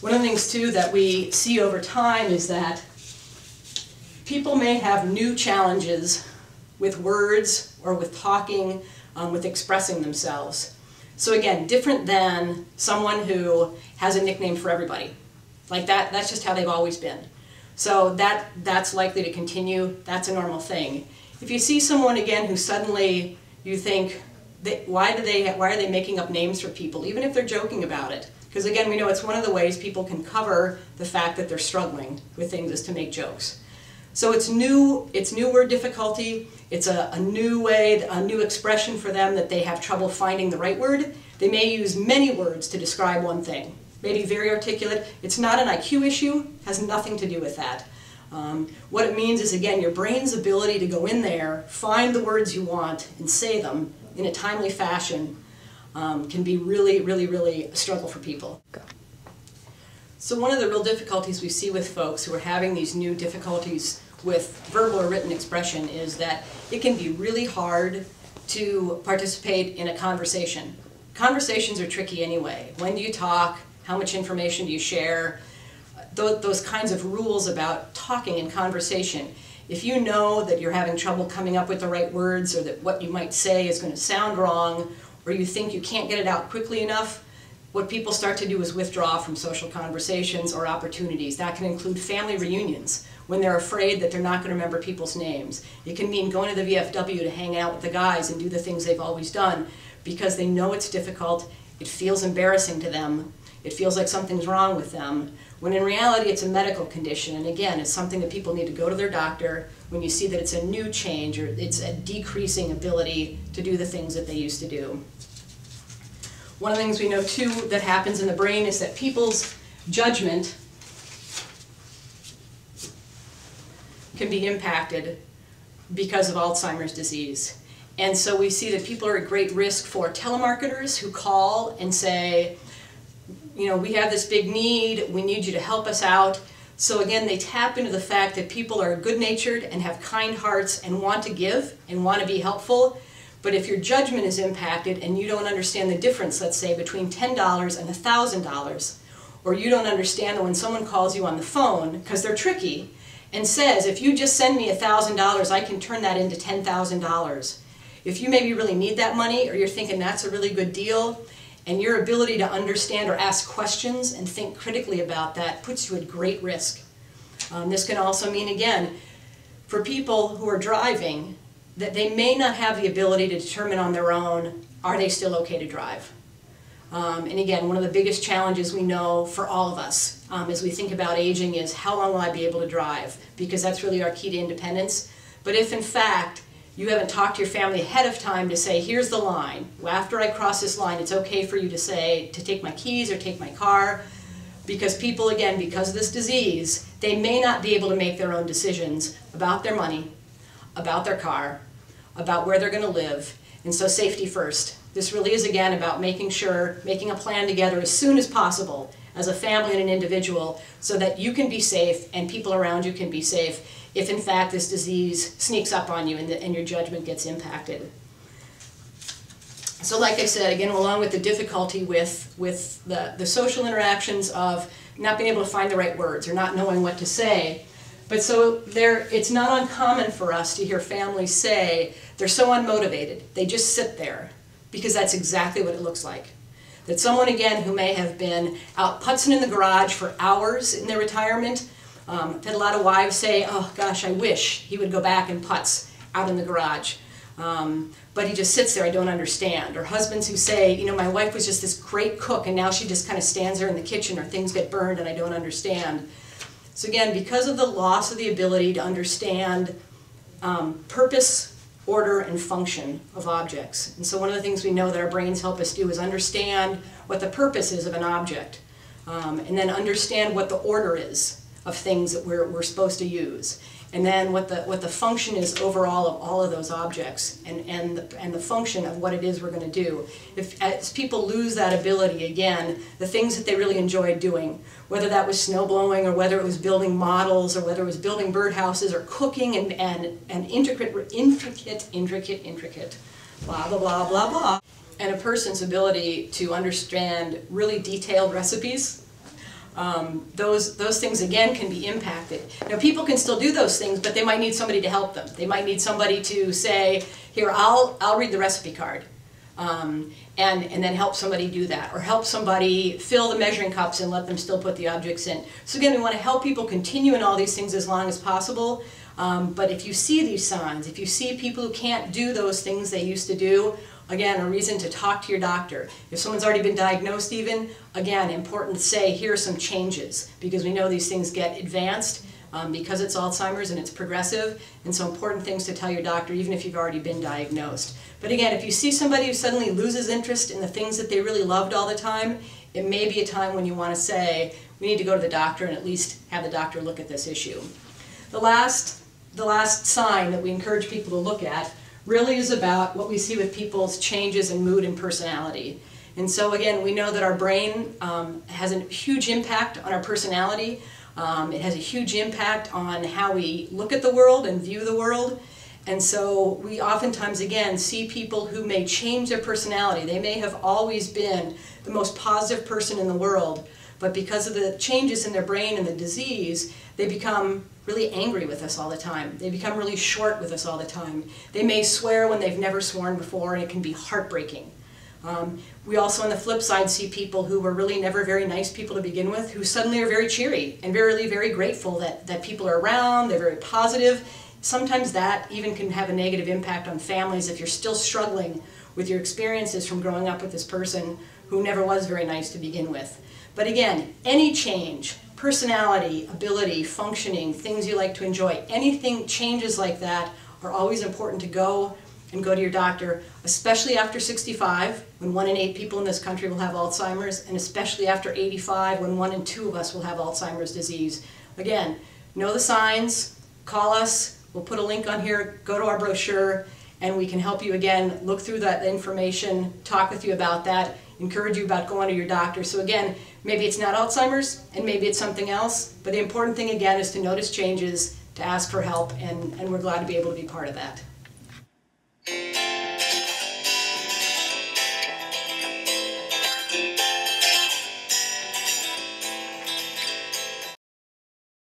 One of the things too that we see over time is that people may have new challenges with words or with talking, with expressing themselves. So again, different than someone who has a nickname for everybody. Like that's just how they've always been. So that's likely to continue. That's a normal thing. If you see someone again who suddenly you think, why are they making up names for people, even if they're joking about it? Because again, we know it's one of the ways people can cover the fact that they're struggling with things is to make jokes. So it's new word difficulty, it's a new way, a new expression for them that they have trouble finding the right word. They may use many words to describe one thing, maybe very articulate. It's not an IQ issue, has nothing to do with that. What it means is, again, your brain's ability to go in there, find the words you want, and say them in a timely fashion can be really, really, really a struggle for people. So one of the real difficulties we see with folks who are having these new difficulties with verbal or written expression is that it can be really hard to participate in a conversation. Conversations are tricky anyway. When do you talk? How much information do you share? Those kinds of rules about talking in conversation. If you know that you're having trouble coming up with the right words, or that what you might say is going to sound wrong, or you think you can't get it out quickly enough, what people start to do is withdraw from social conversations or opportunities. That can include family reunions, when they're afraid that they're not going to remember people's names. It can mean going to the VFW to hang out with the guys and do the things they've always done, because they know it's difficult, it feels embarrassing to them, it feels like something's wrong with them, when in reality it's a medical condition, and again, it's something that people need to go to their doctor when you see that it's a new change or it's a decreasing ability to do the things that they used to do. One of the things we know too that happens in the brain is that people's judgment can be impacted because of Alzheimer's disease. And so we see that people are at great risk for telemarketers who call and say, you know, we have this big need, we need you to help us out. So again, they tap into the fact that people are good-natured and have kind hearts and want to give and want to be helpful. But if your judgment is impacted and you don't understand the difference, let's say, between $10 and $1,000, or you don't understand that when someone calls you on the phone, because they're tricky, and says, if you just send me $1,000, I can turn that into $10,000. If you maybe really need that money, or you're thinking that's a really good deal, and your ability to understand or ask questions and think critically about that puts you at great risk. This can also mean, again, for people who are driving, that they may not have the ability to determine on their own, are they still okay to drive? And again, one of the biggest challenges we know for all of us as we think about aging is, how long will I be able to drive? Because that's really our key to independence. But if in fact you haven't talked to your family ahead of time to say, here's the line, after I cross this line it's okay for you to say, to take my keys or take my car, because people, again, because of this disease, they may not be able to make their own decisions about their money, about their car, about where they're going to live, and so safety first. This really is, again, about making sure, making a plan together as soon as possible as a family and an individual so that you can be safe and people around you can be safe if in fact this disease sneaks up on you and your judgment gets impacted. So like I said, again, along with the difficulty with the social interactions of not being able to find the right words or not knowing what to say, but so it's not uncommon for us to hear families say they're so unmotivated, they just sit there, because that's exactly what it looks like. That someone, again, who may have been out putzing in the garage for hours in their retirement, I've had a lot of wives say, oh gosh, I wish he would go back and putz out in the garage. But he just sits there, I don't understand. Or husbands who say, you know, my wife was just this great cook and now she just kind of stands there in the kitchen, or things get burned and I don't understand. So again, because of the loss of the ability to understand purpose, order, and function of objects. And so one of the things we know that our brains help us do is understand what the purpose is of an object, and then understand what the order is of things that we're supposed to use, and then what the function is overall of all of those objects, and the function of what it is we're going to do. As people lose that ability, again, the things that they really enjoyed doing, whether that was snow blowing or whether it was building models or whether it was building birdhouses or cooking and intricate, blah, blah, blah, blah, blah. And a person's ability to understand really detailed recipes those things again can be impacted. Now people can still do those things, but they might need somebody to help them. They might need somebody to say, here, I'll read the recipe card. And then help somebody do that, or help somebody fill the measuring cups and let them still put the objects in. So again, we want to help people continue in all these things as long as possible, but if you see these signs, if you see people who can't do those things they used to do, again, a reason to talk to your doctor. If someone's already been diagnosed even, again, important to say, here are some changes, because we know these things get advanced because it's Alzheimer's and it's progressive, and so important things to tell your doctor even if you've already been diagnosed. But again, if you see somebody who suddenly loses interest in the things that they really loved all the time, it may be a time when you want to say, we need to go to the doctor and at least have the doctor look at this issue. The last sign that we encourage people to look at really is about what we see with people's changes in mood and personality. And so again, we know that our brain has a huge impact on our personality. It has a huge impact on how we look at the world and view the world. And so we oftentimes, again, see people who may change their personality. They may have always been the most positive person in the world, but because of the changes in their brain and the disease, they become really angry with us all the time. They become really short with us all the time. They may swear when they've never sworn before, and it can be heartbreaking. We also, on the flip side, see people who were really never very nice people to begin with, who suddenly are very cheery and very grateful that people are around, they're very positive. Sometimes that even can have a negative impact on families if you're still struggling with your experiences from growing up with this person who never was very nice to begin with. But again, any change, personality, ability, functioning, things you like to enjoy, anything changes like that are always important to go to your doctor, especially after 65, when 1 in 8 people in this country will have Alzheimer's, and especially after 85, when 1 in 2 of us will have Alzheimer's disease. Again, know the signs, call us, we'll put a link on here, go to our brochure, and we can help you again, look through that information, talk with you about that, encourage you about going to your doctor. So again, maybe it's not Alzheimer's, and maybe it's something else, but the important thing again is to notice changes, to ask for help, and we're glad to be able to be part of that.